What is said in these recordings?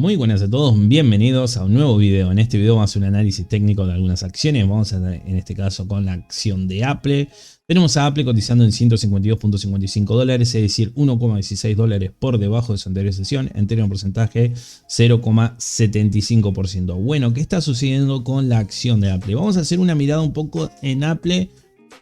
Muy buenas a todos, bienvenidos a un nuevo video. En este video vamos a hacer un análisis técnico de algunas acciones. Vamos a estar en este caso con la acción de Apple. Tenemos a Apple cotizando en 152.55 dólares, es decir, 1,16 dólares por debajo de su anterior sesión, en términos de porcentaje 0,75%. Bueno, ¿qué está sucediendo con la acción de Apple? Vamos a hacer una mirada un poco en Apple.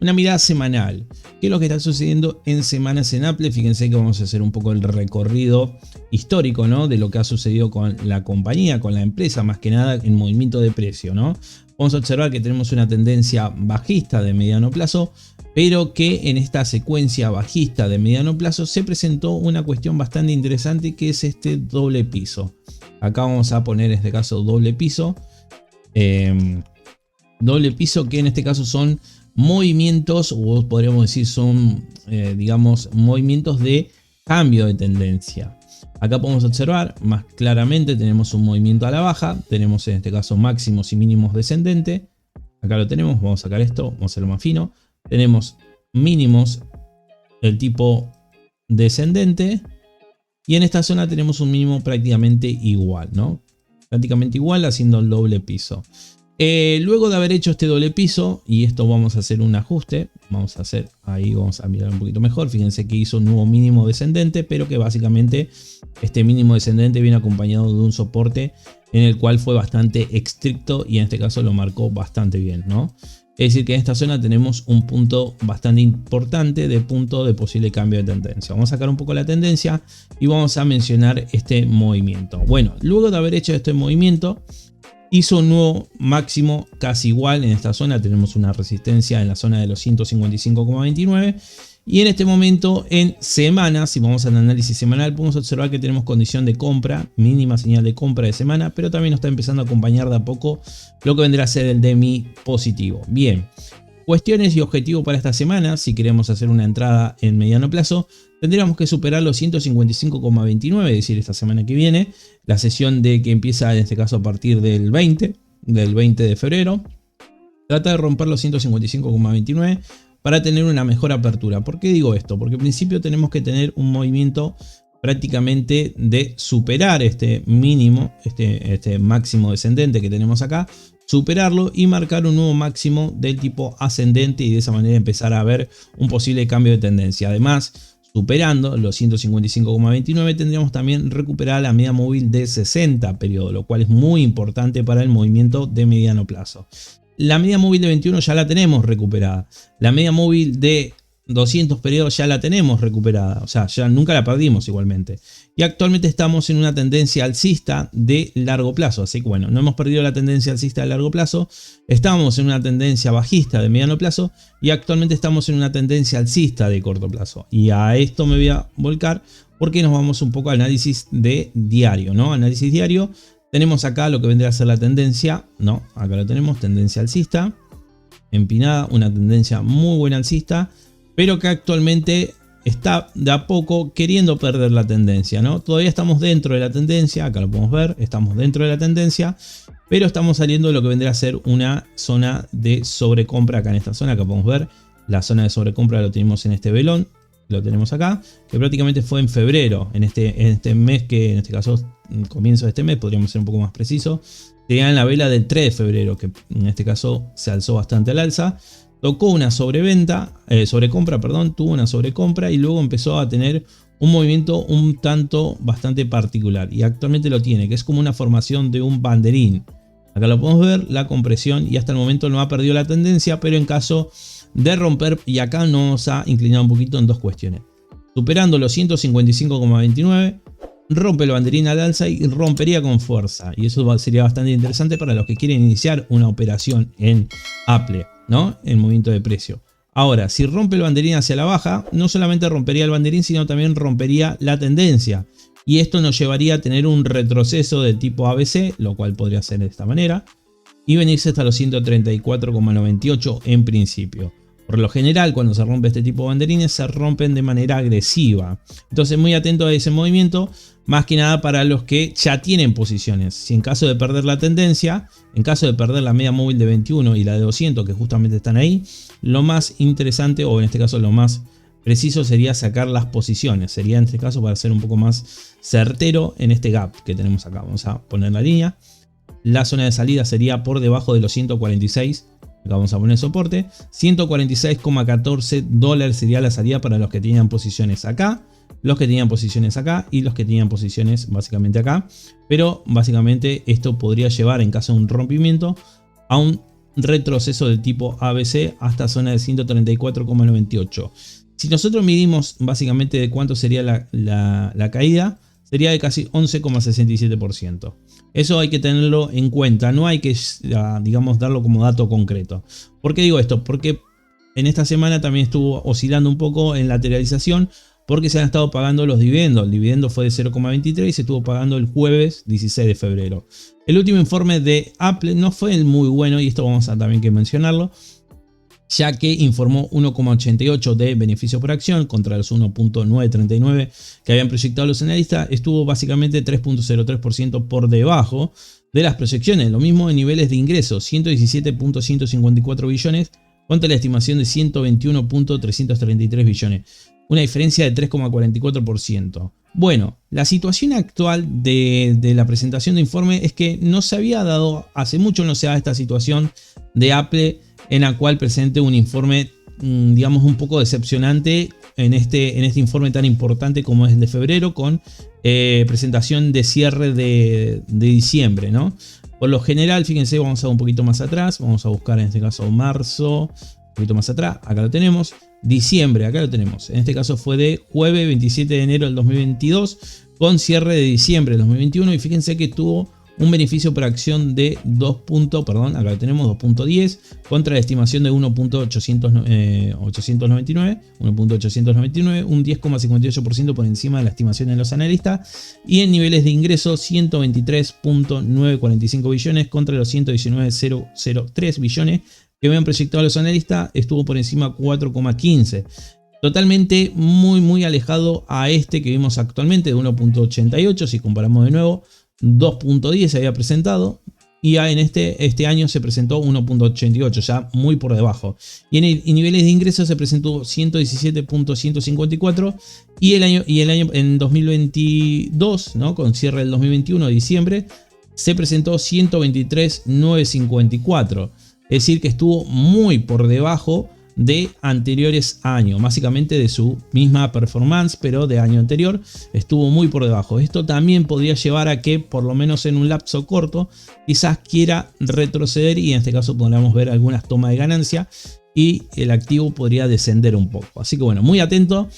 Una mirada semanal. ¿Qué es lo que está sucediendo en semanas en Apple? Fíjense que vamos a hacer un poco el recorrido histórico, ¿no? De lo que ha sucedido con la compañía, con la empresa, más que nada en movimiento de precio, ¿no? Vamos a observar que tenemos una tendencia bajista de mediano plazo, pero que en esta secuencia bajista de mediano plazo se presentó una cuestión bastante interesante, que es este doble piso. Acá vamos a poner en este caso doble piso. Doble piso que en este caso son movimientos, o podríamos decir son digamos movimientos de cambio de tendencia. Acá podemos observar más claramente, tenemos un movimiento a la baja, tenemos en este caso máximos y mínimos descendente. Acá lo tenemos, vamos a sacar esto, vamos a hacerlo más fino. Tenemos mínimos del tipo descendente y en esta zona tenemos un mínimo prácticamente igual, ¿no? Prácticamente igual, haciendo el doble piso. Luego de haber hecho este doble piso, y esto vamos a hacer un ajuste, vamos a hacer ahí, vamos a mirar un poquito mejor. Fíjense que hizo un nuevo mínimo descendente, pero que básicamente este mínimo descendente viene acompañado de un soporte en el cual fue bastante estricto y en este caso lo marcó bastante bien, ¿no? Es decir, que en esta zona tenemos un punto bastante importante de punto de posible cambio de tendencia. Vamos a sacar un poco la tendencia y vamos a mencionar este movimiento. Bueno, luego de haber hecho este movimiento, hizo un nuevo máximo casi igual en esta zona. Tenemos una resistencia en la zona de los 155,29. Y en este momento en semanas, si vamos al análisis semanal, podemos observar que tenemos condición de compra, mínima señal de compra de semana, pero también nos está empezando a acompañar de a poco lo que vendrá a ser el DMI positivo. Bien, cuestiones y objetivos para esta semana. Si queremos hacer una entrada en mediano plazo, tendríamos que superar los 155,29, es decir, esta semana que viene, la sesión de que empieza en este caso a partir del 20 de febrero. Trata de romper los 155,29 para tener una mejor apertura. ¿Por qué digo esto? Porque en principio tenemos que tener un movimiento prácticamente de superar este mínimo, este máximo descendente que tenemos acá, superarlo y marcar un nuevo máximo del tipo ascendente y de esa manera empezar a ver un posible cambio de tendencia. Además, superando los 155,29 tendríamos también recuperar la media móvil de 60 periodos, lo cual es muy importante para el movimiento de mediano plazo. La media móvil de 21 ya la tenemos recuperada. La media móvil de 200 periodos ya la tenemos recuperada. O sea, ya nunca la perdimos igualmente. Y actualmente estamos en una tendencia alcista de largo plazo. Así que bueno, no hemos perdido la tendencia alcista de largo plazo. Estamos en una tendencia bajista de mediano plazo. Y actualmente estamos en una tendencia alcista de corto plazo. Y a esto me voy a volcar porque nos vamos un poco al análisis de diario, ¿no? Análisis diario. Tenemos acá lo que vendría a ser la tendencia. No, acá lo tenemos, tendencia alcista. Empinada, una tendencia muy buena alcista, pero que actualmente está de a poco queriendo perder la tendencia, ¿no? Todavía estamos dentro de la tendencia, acá lo podemos ver, estamos dentro de la tendencia, pero estamos saliendo de lo que vendría a ser una zona de sobrecompra acá en esta zona. Acá podemos ver la zona de sobrecompra, lo tenemos en este velón, lo tenemos acá, que prácticamente fue en febrero, en este mes, que en este caso, comienzo de este mes, podríamos ser un poco más preciso, tenían la vela del 3 de febrero, que en este caso se alzó bastante al alza. Tocó una sobrecompra, perdón, tuvo una sobrecompra y luego empezó a tener un movimiento un tanto bastante particular. Y actualmente lo tiene, que es como una formación de un banderín. Acá lo podemos ver, la compresión, y hasta el momento no ha perdido la tendencia, pero en caso de romper, y acá nos ha inclinado un poquito en dos cuestiones. Superando los 155,29, rompe el banderín al alza y rompería con fuerza. Y eso sería bastante interesante para los que quieren iniciar una operación en Apple, ¿no? En movimiento de precio. Ahora, si rompe el banderín hacia la baja, no solamente rompería el banderín, sino también rompería la tendencia. Y esto nos llevaría a tener un retroceso de tipo ABC, lo cual podría ser de esta manera, y venirse hasta los 134,98 en principio. Por lo general, cuando se rompe este tipo de banderines, se rompen de manera agresiva. Entonces, muy atento a ese movimiento, más que nada para los que ya tienen posiciones. Si en caso de perder la tendencia, en caso de perder la media móvil de 21 y la de 200, que justamente están ahí, lo más interesante, o en este caso lo más preciso sería sacar las posiciones. Sería en este caso para ser un poco más certero en este gap que tenemos acá. Vamos a poner la línea. La zona de salida sería por debajo de los 146. Acá vamos a poner soporte. 146,14 dólares sería la salida para los que tenían posiciones acá, los que tenían posiciones acá y los que tenían posiciones básicamente acá. Pero básicamente esto podría llevar, en caso de un rompimiento, a un retroceso del tipo ABC hasta zona de 134,98. Si nosotros midimos básicamente de cuánto sería la caída, sería de casi 11,67%. Eso hay que tenerlo en cuenta, no hay que, digamos, darlo como dato concreto. ¿Por qué digo esto? Porque en esta semana también estuvo oscilando un poco en lateralización, porque se han estado pagando los dividendos. El dividendo fue de 0,23 y se estuvo pagando el jueves 16 de febrero. El último informe de Apple no fue el muy bueno, y esto vamos a también que mencionarlo, ya que informó 1,88 de beneficio por acción contra los 1,939 que habían proyectado los analistas. Estuvo básicamente 3,03% por debajo de las proyecciones. Lo mismo en niveles de ingresos, 117,154 billones contra la estimación de 121,333 billones. Una diferencia de 3,44%. Bueno, la situación actual de la presentación de informe es que no se había dado, hace mucho no se da esta situación de Apple en la cual presente un informe, digamos, un poco decepcionante en este informe tan importante como es el de febrero, con presentación de cierre de diciembre, ¿no? Por lo general, fíjense, vamos a un poquito más atrás, vamos a buscar en este caso marzo, un poquito más atrás, acá lo tenemos, diciembre, acá lo tenemos, en este caso fue de jueves 27 de enero del 2022, con cierre de diciembre del 2021, y fíjense que tuvo un beneficio por acción de 2.10 contra la estimación de 1.899, un 10,58% por encima de la estimación de los analistas, y en niveles de ingresos 123,945 billones contra los 119,003 billones que habían proyectado los analistas, estuvo por encima 4,15. Totalmente muy alejado a este que vimos actualmente de 1.88, si comparamos de nuevo. 2.10 se había presentado y en este año se presentó 1.88, ya muy por debajo. Y en niveles de ingresos se presentó 117.154 y el año en 2022, ¿no? Con cierre del 2021 de diciembre, se presentó 123.954. Es decir, que estuvo muy por debajo de anteriores años, básicamente de su misma performance, pero de año anterior estuvo muy por debajo. Esto también podría llevar a que, por lo menos en un lapso corto, quizás quiera retroceder, y en este caso podríamos ver algunas tomas de ganancia y el activo podría descender un poco. Así que bueno, muy atento.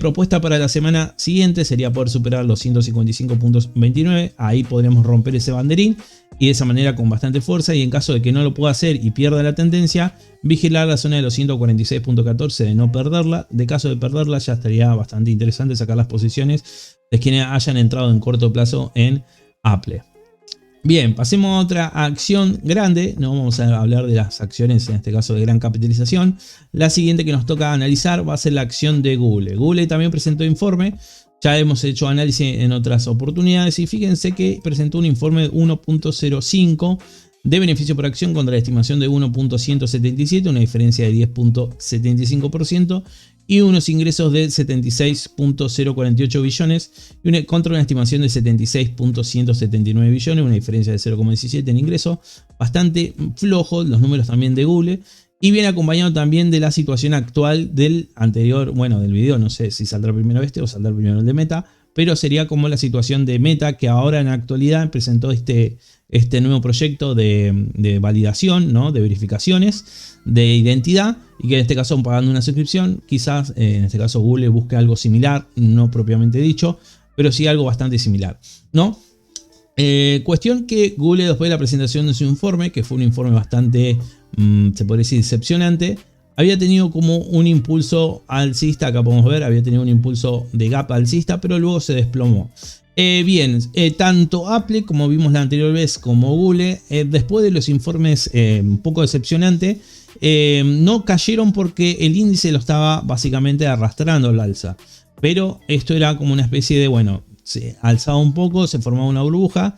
Propuesta para la semana siguiente sería poder superar los 155.29. Ahí podríamos romper ese banderín y de esa manera con bastante fuerza, y en caso de que no lo pueda hacer y pierda la tendencia, vigilar la zona de los 146.14 de no perderla. De caso de perderla, ya estaría bastante interesante sacar las posiciones de quienes hayan entrado en corto plazo en Apple. Bien, pasemos a otra acción grande. No vamos a hablar de las acciones, en este caso de gran capitalización. La siguiente que nos toca analizar va a ser la acción de Google. Google también presentó informe. Ya hemos hecho análisis en otras oportunidades y fíjense que presentó un informe de 1.05 de beneficio por acción contra la estimación de 1.177, una diferencia de 10.75%, y unos ingresos de 76.048 billones contra una estimación de 76.179 billones, una diferencia de 0,17 en ingreso. Bastante flojo los números también de Google. Y viene acompañado también de la situación actual del anterior, bueno, del video. No sé si saldrá primero este o saldrá primero el de Meta, pero sería como la situación de Meta, que ahora en la actualidad presentó este nuevo proyecto de validación, ¿no? De verificaciones de identidad, y que en este caso pagando una suscripción. Quizás en este caso Google busque algo similar, no propiamente dicho, pero sí algo bastante similar, ¿no? Cuestión que Google, después de la presentación de su informe, que fue un informe bastante, se podría decir, decepcionante, había tenido como un impulso alcista. Acá podemos ver, había tenido un impulso de gap alcista, pero luego se desplomó. Bien, tanto Apple, como vimos la anterior vez, como Google, después de los informes un poco decepcionantes, no cayeron porque el índice lo estaba básicamente arrastrando al alza. Pero esto era como una especie de, bueno, se alzaba un poco, se formaba una burbuja,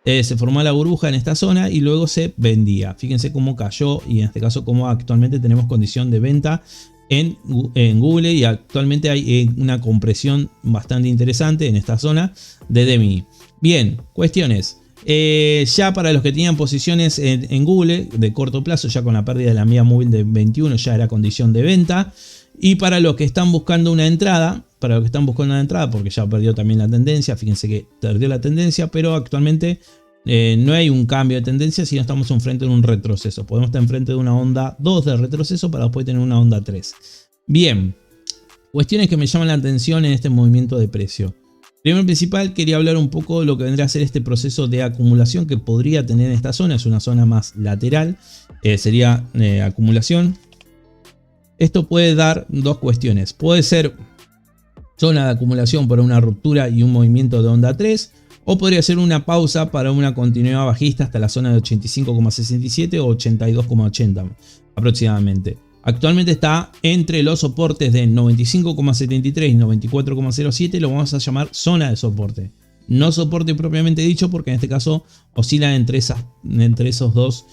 se formó la burbuja en esta zona y luego se vendía. Fíjense cómo cayó, y en este caso cómo actualmente tenemos condición de venta en Google, y actualmente hay una compresión bastante interesante en esta zona de DMI. Bien, cuestiones. Ya para los que tenían posiciones en Google de corto plazo, ya con la pérdida de la media móvil de 21 ya era condición de venta. Y para los que están buscando una entrada, porque ya perdió también la tendencia, fíjense que perdió la tendencia, pero actualmente no hay un cambio de tendencia, sino estamos enfrente de un retroceso. Podemos estar enfrente de una onda 2 de retroceso para después tener una onda 3. Bien, cuestiones que me llaman la atención en este movimiento de precio. Primero principal, quería hablar un poco de lo que vendrá a ser este proceso de acumulación que podría tener esta zona. Es una zona más lateral, sería acumulación. Esto puede dar dos cuestiones. Puede ser zona de acumulación por una ruptura y un movimiento de onda 3. O podría ser una pausa para una continuidad bajista hasta la zona de 85,67 o 82,80 aproximadamente. Actualmente está entre los soportes de 95,73 y 94,07. Lo vamos a llamar zona de soporte. No soporte propiamente dicho, porque en este caso oscila entre esos dos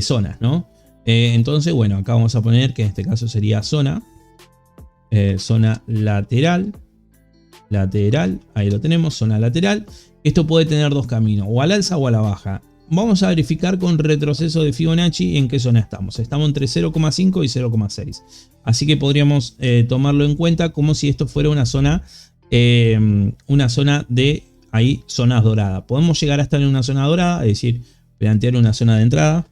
zonas, ¿no? Entonces, bueno, acá vamos a poner que en este caso sería zona lateral. Ahí lo tenemos, zona lateral. Esto puede tener dos caminos, o al alza o a la baja. Vamos a verificar con retroceso de Fibonacci en qué zona estamos. Estamos entre 0,5 y 0,6. Así que podríamos tomarlo en cuenta como si esto fuera una zona de ahí, zonas doradas. Podemos llegar a estar en una zona dorada, es decir, plantear una zona de entrada,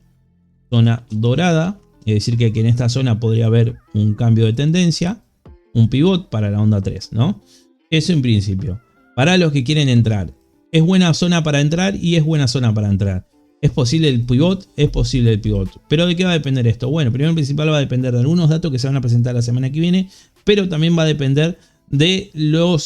zona dorada, es decir, que en esta zona podría haber un cambio de tendencia, un pivot para la onda 3, ¿no? Eso en principio. Para los que quieren entrar. Es buena zona para entrar y es buena zona para entrar. ¿Es posible el pivot? Es posible el pivot. ¿Pero de qué va a depender esto? Bueno, primero en principal va a depender de algunos datos que se van a presentar la semana que viene, pero también va a depender de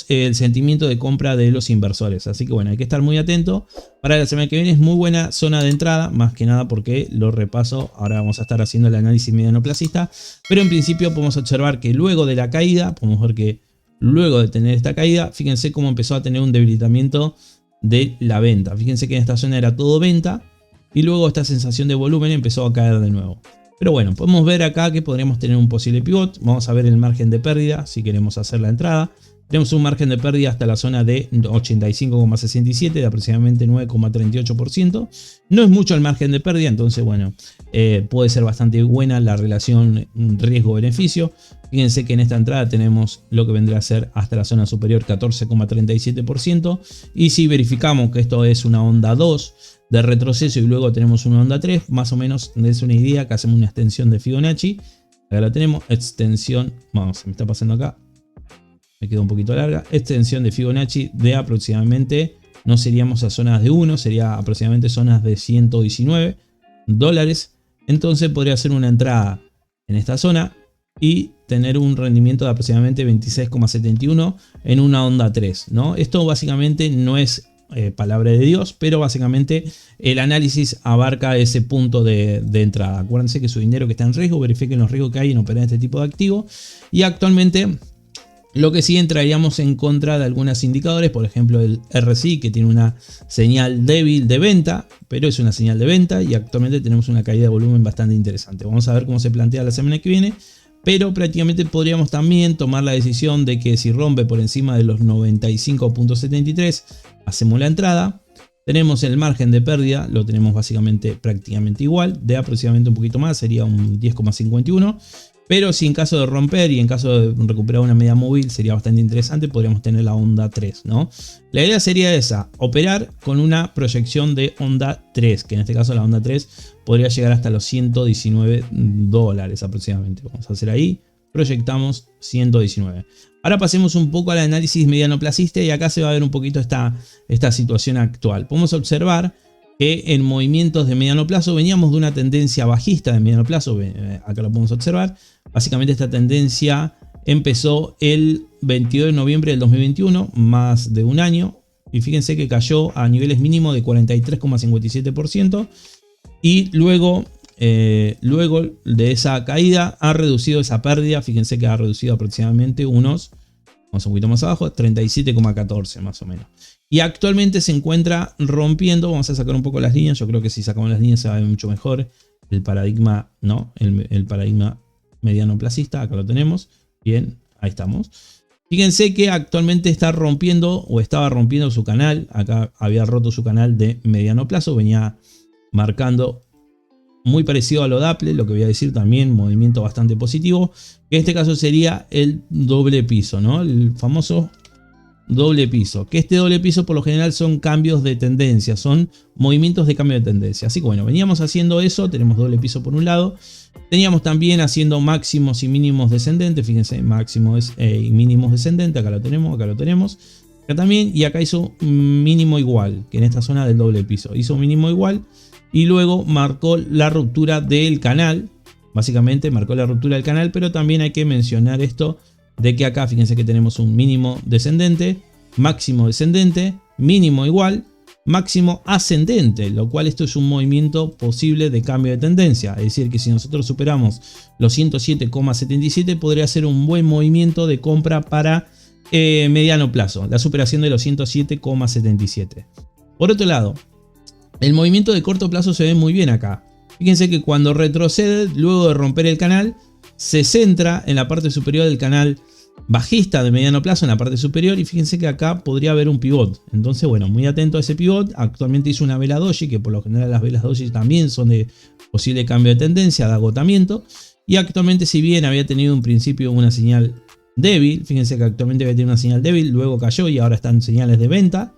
el sentimiento de compra de los inversores. Así que bueno, hay que estar muy atento. Para la semana que viene es muy buena zona de entrada, más que nada porque lo repaso. Ahora vamos a estar haciendo el análisis mediano-placista, pero en principio podemos observar que luego de la caída, podemos ver que luego de tener esta caída, fíjense cómo empezó a tener un debilitamiento de la venta. Fíjense que en esta zona era todo venta y luego esta sensación de volumen empezó a caer de nuevo. Pero bueno, podemos ver acá que podríamos tener un posible pivot. Vamos a ver el margen de pérdida si queremos hacer la entrada. Tenemos un margen de pérdida hasta la zona de 85,67 de aproximadamente 9,38%. No es mucho el margen de pérdida, entonces bueno, puede ser bastante buena la relación riesgo-beneficio. Fíjense que en esta entrada tenemos lo que vendrá a ser hasta la zona superior 14,37%. Y si verificamos que esto es una onda 2 de retroceso y luego tenemos una onda 3, más o menos es una idea que hacemos una extensión de Fibonacci. Acá la tenemos, extensión, vamos, se me está pasando acá. Me quedó un poquito larga. Extensión de Fibonacci de aproximadamente, no seríamos a zonas de 1, sería aproximadamente zonas de $119. Entonces podría ser una entrada en esta zona y tener un rendimiento de aproximadamente 26,71 en una onda 3, ¿no? Esto básicamente no es palabra de Dios, pero básicamente el análisis abarca ese punto de entrada. Acuérdense que su dinero que está en riesgo, verifiquen los riesgos que hay en operar este tipo de activo. Y actualmente lo que sí entraríamos en contra de algunos indicadores, por ejemplo el RSI, que tiene una señal débil de venta, pero es una señal de venta y actualmente tenemos una caída de volumen bastante interesante. Vamos a ver cómo se plantea la semana que viene, pero prácticamente podríamos también tomar la decisión de que si rompe por encima de los 95,73, hacemos la entrada. Tenemos el margen de pérdida, lo tenemos básicamente prácticamente igual, de aproximadamente un poquito más, sería un 10,51. Pero si en caso de romper y en caso de recuperar una media móvil sería bastante interesante, podríamos tener la onda 3, ¿no? La idea sería esa, operar con una proyección de onda 3, que en este caso la onda 3 podría llegar hasta los $119 aproximadamente. Vamos a hacer ahí, proyectamos 119. Ahora pasemos un poco al análisis mediano-placista y acá se va a ver un poquito esta situación actual. Podemos observar que en movimientos de mediano plazo veníamos de una tendencia bajista de mediano plazo, acá lo podemos observar. Básicamente esta tendencia empezó el 22 de noviembre del 2021, más de un año, y fíjense que cayó a niveles mínimos de 43,57% y luego de esa caída ha reducido esa pérdida. Fíjense que ha reducido aproximadamente unos, vamos un poquito más abajo, 37,14 más o menos. Y actualmente se encuentra rompiendo. Vamos a sacar un poco las líneas. Yo creo que si sacamos las líneas se va a ver mucho mejor el paradigma, ¿no? El paradigma mediano placista, acá lo tenemos. Bien, ahí estamos. Fíjense que actualmente está rompiendo o estaba rompiendo su canal. Acá había roto su canal de mediano plazo. Venía marcando muy parecido a lo de Apple, lo que voy a decir también, movimiento bastante positivo. Que en este caso sería el doble piso, ¿no? El famoso doble piso. Que este doble piso por lo general son cambios de tendencia, son movimientos de cambio de tendencia. Así que bueno, veníamos haciendo eso, tenemos doble piso por un lado. Teníamos también haciendo máximos y mínimos descendentes, fíjense, máximos y mínimos descendentes, acá lo tenemos, acá también, y acá hizo un mínimo igual, que en esta zona del doble piso, hizo un mínimo igual, y luego marcó la ruptura del canal, básicamente marcó la ruptura del canal, pero también hay que mencionar esto, de que acá fíjense que tenemos un mínimo descendente, máximo descendente, mínimo igual, máximo ascendente, lo cual esto es un movimiento posible de cambio de tendencia. Es decir, que si nosotros superamos los 107,77 podría ser un buen movimiento de compra para mediano plazo, la superación de los 107,77. Por otro lado, el movimiento de corto plazo se ve muy bien acá. Fíjense que cuando retrocede, luego de romper el canal, se centra en la parte superior del canal bajista de mediano plazo, en la parte superior, y fíjense que acá podría haber un pivot. Entonces bueno, muy atento a ese pivot. Actualmente hizo una vela doji, que por lo general las velas doji también son de posible cambio de tendencia, de agotamiento, y actualmente, si bien había tenido en principio una señal débil, fíjense que actualmente había tenido una señal débil, luego cayó y ahora están señales de venta.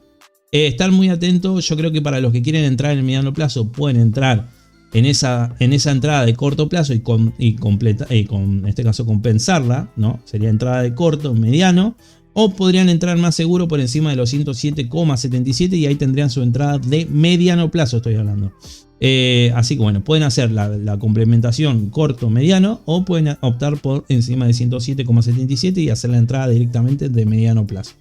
Estar muy atentos. Yo creo que para los que quieren entrar en el mediano plazo pueden entrar en esa entrada de corto plazo y en este caso compensarla, ¿no? Sería entrada de corto, mediano, o podrían entrar más seguro por encima de los 107,77 y ahí tendrían su entrada de mediano plazo, estoy hablando. Así que bueno, pueden hacer la complementación corto, mediano, o pueden optar por encima de 107,77 y hacer la entrada directamente de mediano plazo.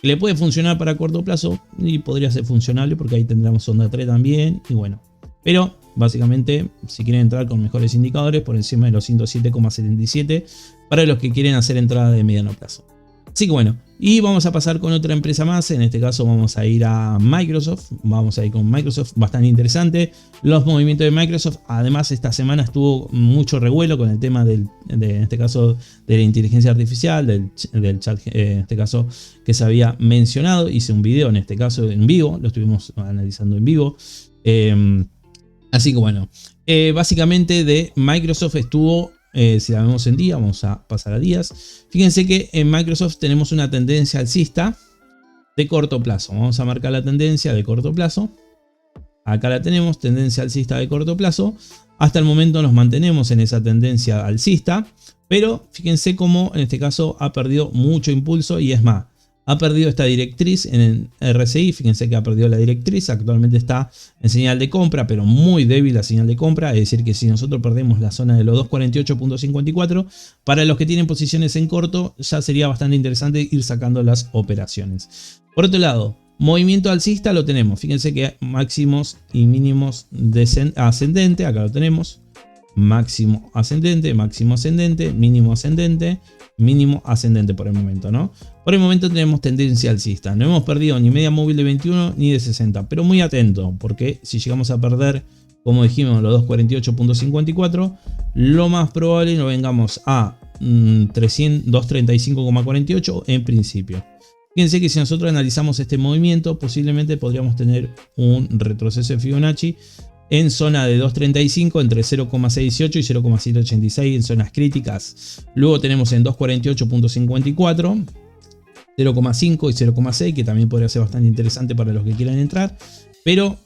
Le puede funcionar para corto plazo y podría ser funcionable porque ahí tendremos onda 3 también, y bueno, pero básicamente, si quieren entrar con mejores indicadores, por encima de los 107,77 para los que quieren hacer entrada de mediano plazo. Así que bueno, y vamos a pasar con otra empresa más. En este caso vamos a ir a Microsoft. Vamos a ir con Microsoft, bastante interesante los movimientos de Microsoft. Además, esta semana estuvo mucho revuelo con el tema en este caso de la inteligencia artificial, del chat, en este caso que se había mencionado. Hice un video en este caso en vivo, lo estuvimos analizando en vivo. Así que bueno, básicamente de Microsoft estuvo, si la vemos en día, vamos a pasar a días. Fíjense que en Microsoft tenemos una tendencia alcista de corto plazo. Vamos a marcar la tendencia de corto plazo. Acá la tenemos, tendencia alcista de corto plazo. Hasta el momento nos mantenemos en esa tendencia alcista, pero fíjense cómo en este caso ha perdido mucho impulso y es más, ha perdido esta directriz en el RSI. Fíjense que ha perdido la directriz. Actualmente está en señal de compra, pero muy débil la señal de compra. Es decir, que si nosotros perdemos la zona de los 248.54, para los que tienen posiciones en corto, ya sería bastante interesante ir sacando las operaciones. Por otro lado, movimiento alcista lo tenemos. Fíjense que máximos y mínimos ascendente. Acá lo tenemos. Máximo ascendente, máximo ascendente, mínimo ascendente, mínimo ascendente por el momento, ¿no? Por el momento tenemos tendencia alcista. No hemos perdido ni media móvil de 21 ni de 60, pero muy atento, porque si llegamos a perder, como dijimos, los 248.54, lo más probable nos vengamos a 235,48 en principio. Fíjense que si nosotros analizamos este movimiento, posiblemente podríamos tener un retroceso de Fibonacci en zona de 2.35 entre 0,618 y 0,786 en zonas críticas. Luego tenemos en 2.48.54, 0,5 y 0,6, que también podría ser bastante interesante para los que quieran entrar, pero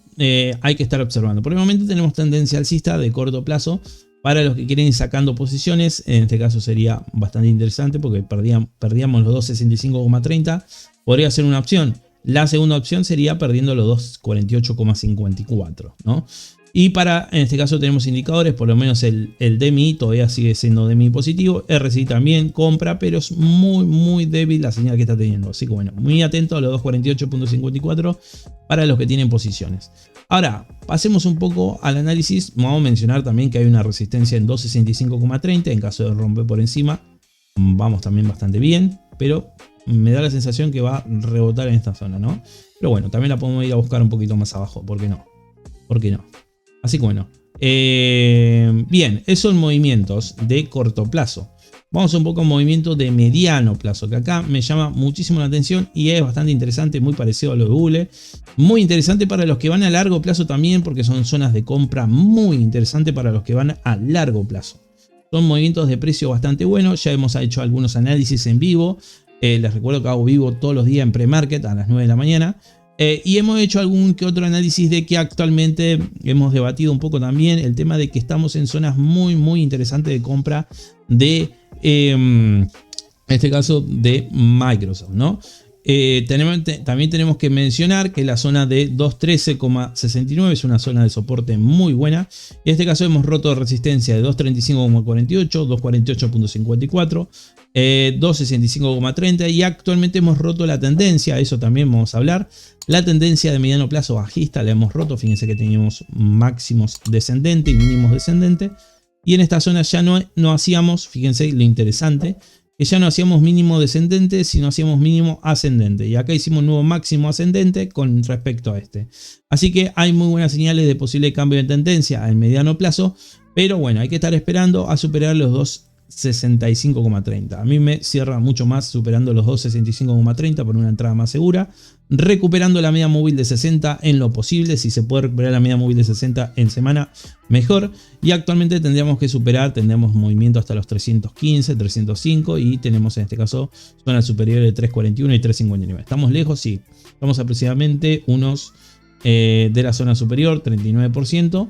hay que estar observando. Por el momento tenemos tendencia alcista de corto plazo para los que quieren ir sacando posiciones. En este caso sería bastante interesante porque perdíamos los 2.65,30, podría ser una opción. La segunda opción sería perdiendo los 2.48,54, ¿no? Y en este caso tenemos indicadores, por lo menos el DMI todavía sigue siendo DMI positivo. RSI también compra, pero es muy débil la señal que está teniendo. Así que bueno, muy atento a los 2.48,54 para los que tienen posiciones. Ahora, pasemos un poco al análisis. Vamos a mencionar también que hay una resistencia en 2.65,30. En caso de romper por encima, vamos también bastante bien, pero me da la sensación que va a rebotar en esta zona, ¿no? Pero bueno, también la podemos ir a buscar un poquito más abajo, ¿por qué no? ¿Por qué no? Así que bueno, Bien, esos son movimientos de corto plazo. Vamos un poco a movimiento de mediano plazo, que acá me llama muchísimo la atención y es bastante interesante, muy parecido a lo de Google. Muy interesante para los que van a largo plazo también, porque son zonas de compra muy interesantes para los que van a largo plazo. Son movimientos de precio bastante buenos, ya hemos hecho algunos análisis en vivo. Les recuerdo que hago vivo todos los días en pre-market a las 9 de la mañana. Y hemos hecho algún que otro análisis de que actualmente hemos debatido un poco también el tema de que estamos en zonas muy interesantes de compra de, en este caso, de Microsoft, ¿no? También tenemos que mencionar que la zona de 213,69 es una zona de soporte muy buena. En este caso hemos roto resistencia de 235,48, 248,54, 265,30 y actualmente hemos roto la tendencia, eso también vamos a hablar. La tendencia de mediano plazo bajista la hemos roto, fíjense que teníamos máximos descendentes y mínimos descendentes. Y en esta zona ya no hacíamos, fíjense lo interesante, que ya no hacíamos mínimo descendente, sino hacíamos mínimo ascendente. Y acá hicimos un nuevo máximo ascendente con respecto a este. Así que hay muy buenas señales de posible cambio de tendencia en mediano plazo. Pero bueno, hay que estar esperando a superar los 265,30. A mí me cierra mucho más superando los 265,30 por una entrada más segura. Recuperando la media móvil de 60 en lo posible. Si se puede recuperar la media móvil de 60 en semana, mejor. Y actualmente tendríamos que superar, tendremos movimiento hasta los 315, 305 y tenemos en este caso zona superior de 341 y 359. ¿Estamos lejos? Sí. Estamos aproximadamente unos de la zona superior, 39%.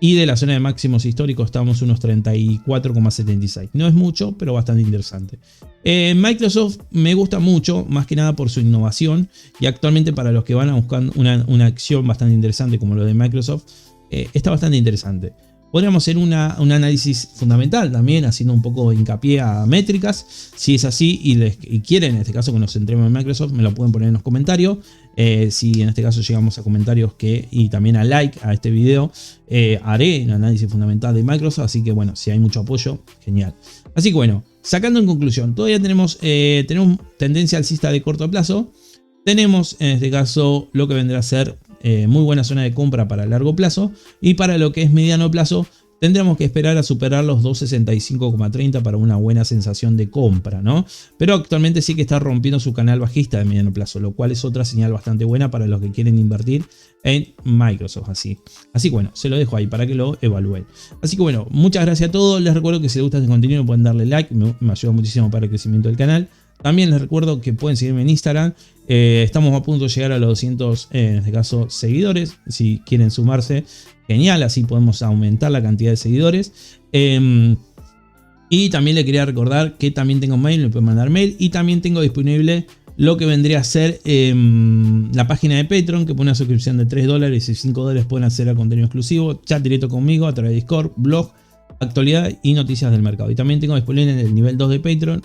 Y de la zona de máximos históricos estamos unos 34,76. No es mucho, pero bastante interesante. Microsoft me gusta mucho, más que nada por su innovación. Y actualmente para los que van a buscar una acción bastante interesante como lo de Microsoft, está bastante interesante. Podríamos hacer un análisis fundamental también, haciendo un poco hincapié a métricas. Si es así y quieren, en este caso, que nos centremos en Microsoft, me lo pueden poner en los comentarios. Si en este caso llegamos a comentarios y también a like a este video, haré un análisis fundamental de Microsoft. Así que bueno, si hay mucho apoyo, genial. Así que bueno, sacando en conclusión, todavía tenemos tendencia alcista de corto plazo. Tenemos en este caso lo que vendrá a ser muy buena zona de compra para largo plazo. Y para lo que es mediano plazo, tendremos que esperar a superar los 265,30 para una buena sensación de compra, ¿no? Pero actualmente sí que está rompiendo su canal bajista de mediano plazo, lo cual es otra señal bastante buena para los que quieren invertir en Microsoft. Así que bueno, se lo dejo ahí para que lo evalúen. Así que bueno, muchas gracias a todos. Les recuerdo que si les gusta este contenido pueden darle like, me ayuda muchísimo para el crecimiento del canal. También les recuerdo que pueden seguirme en Instagram. Estamos a punto de llegar a los 200, en este caso, seguidores. Si quieren sumarse, genial. Así podemos aumentar la cantidad de seguidores. Y también le quería recordar que también tengo mail, me pueden mandar mail. Y también tengo disponible lo que vendría a ser la página de Patreon, que pone una suscripción de $3 y $5 pueden acceder a contenido exclusivo, chat directo conmigo a través de Discord, blog, actualidad y noticias del mercado. Y también tengo disponible en el nivel 2 de Patreon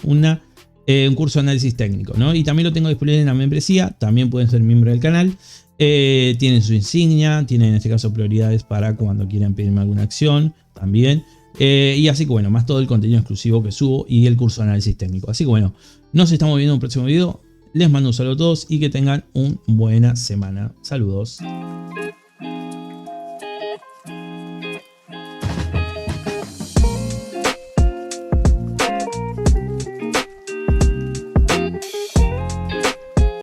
un curso de análisis técnico, ¿no? Y también lo tengo disponible en la membresía. También pueden ser miembros del canal. Tienen su insignia, tienen en este caso prioridades para cuando quieran pedirme alguna acción también. Y así que bueno, más todo el contenido exclusivo que subo y el curso de análisis técnico. Así que bueno, nos estamos viendo en un próximo video. Les mando un saludo a todos y que tengan una buena semana. Saludos.